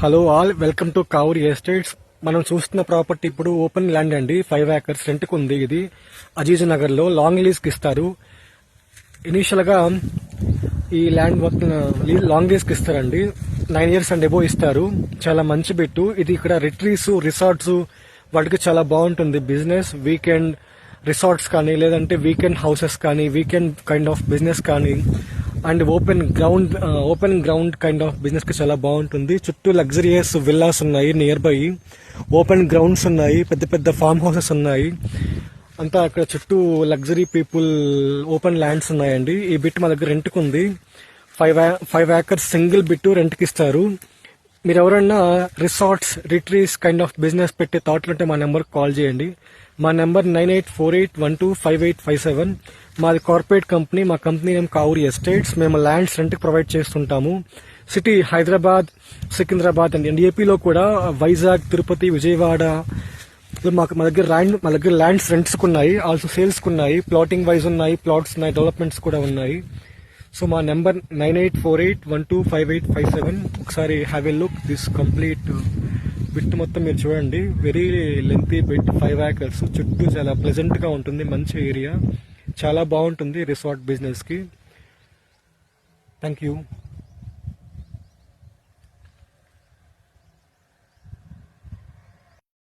Hello all, welcome to Kavuri estates. మనం చూస్తున్న property ఇప్పుడు ఓపెన్ ల్యాండ్ అండి. 5 acres రెంట్కు ఉంది. ఇది అజీజ్ నగర్ లో లాంగ్ లీజ్ కి ఇస్తారు. ఇనీషియల్ గా ఈ ల్యాండ్ మొత్తం లాంగ్ లీజ్ కి ఇస్తారండి. 9 years అండ్ ఎబో ఇస్తారు. చాలా మంచి బిట్టు ఇది. ఇక్కడ రిట్రీట్స్, రిసార్ట్స్ వాటికి చాలా బాగుంటుంది బిజినెస్. వీకెండ్ రిసార్ట్స్ కానీ, లేదంటే వీకెండ్ హౌసెస్ కానీ, వీకెండ్ కైండ్ ఆఫ్ బిజినెస్ కానీ, and open ground kind of business కి చాలా బాగుంటుంది. చుట్టూ లగ్జరియస్ విల్లాస్ ఉన్నాయి. నియర్ బై ఓపెన్ గ్రౌండ్స్ ఉన్నాయి. పెద్ద పెద్ద ఫార్మ్ హౌసెస్ ఉన్నాయి. అంతా అక్కడ చుట్టూ లగ్జరీ పీపుల్ ఓపెన్ ల్యాండ్స్ ఉన్నాయండి. ఈ బిట్ మా దగ్గర రెంట్కు ఉంది. 5 acres సింగిల్ బిట్ రెంట్కి ఇస్తారు. మీరు ఎవరన్నా resorts, retreats kind of business పెట్టే థాట్లు ఉంటే మా నెంబర్ కాల్ చేయండి. మా నెంబర్ 9848125857. మాది కార్పొరేట్ కంపెనీ. మా కంపెనీ నేమ్ కావూరి ఎస్టేట్స్. మేము ల్యాండ్స్ రెంట్కి ప్రొవైడ్ చేస్తుంటాము. సిటీ హైదరాబాద్, సికింద్రాబాద్ అండ్ ఏపీలో కూడా వైజాగ్, తిరుపతి, విజయవాడ మా దగ్గర ల్యాండ్స్ రెంట్స్ ఉన్నాయి. ఆల్సో సేల్స్ ఉన్నాయి. ప్లాటింగ్ వైజ్ ఉన్నాయి, ప్లాట్స్ ఉన్నాయి, డెవలప్మెంట్స్ కూడా ఉన్నాయి. సో మా నెంబర్ 9848125857. ఒకసారి have a look this complete bit మొత్తం మీరు చూడండి. Very lengthy bit, 5 acres. చుట్టూ చాలా ప్లెజెంట్ గా ఉంటుంది. మంచి ఏరియా, చాలా బాగుంటుంది రిసార్ట్ బిజినెస్ కి. Thank you.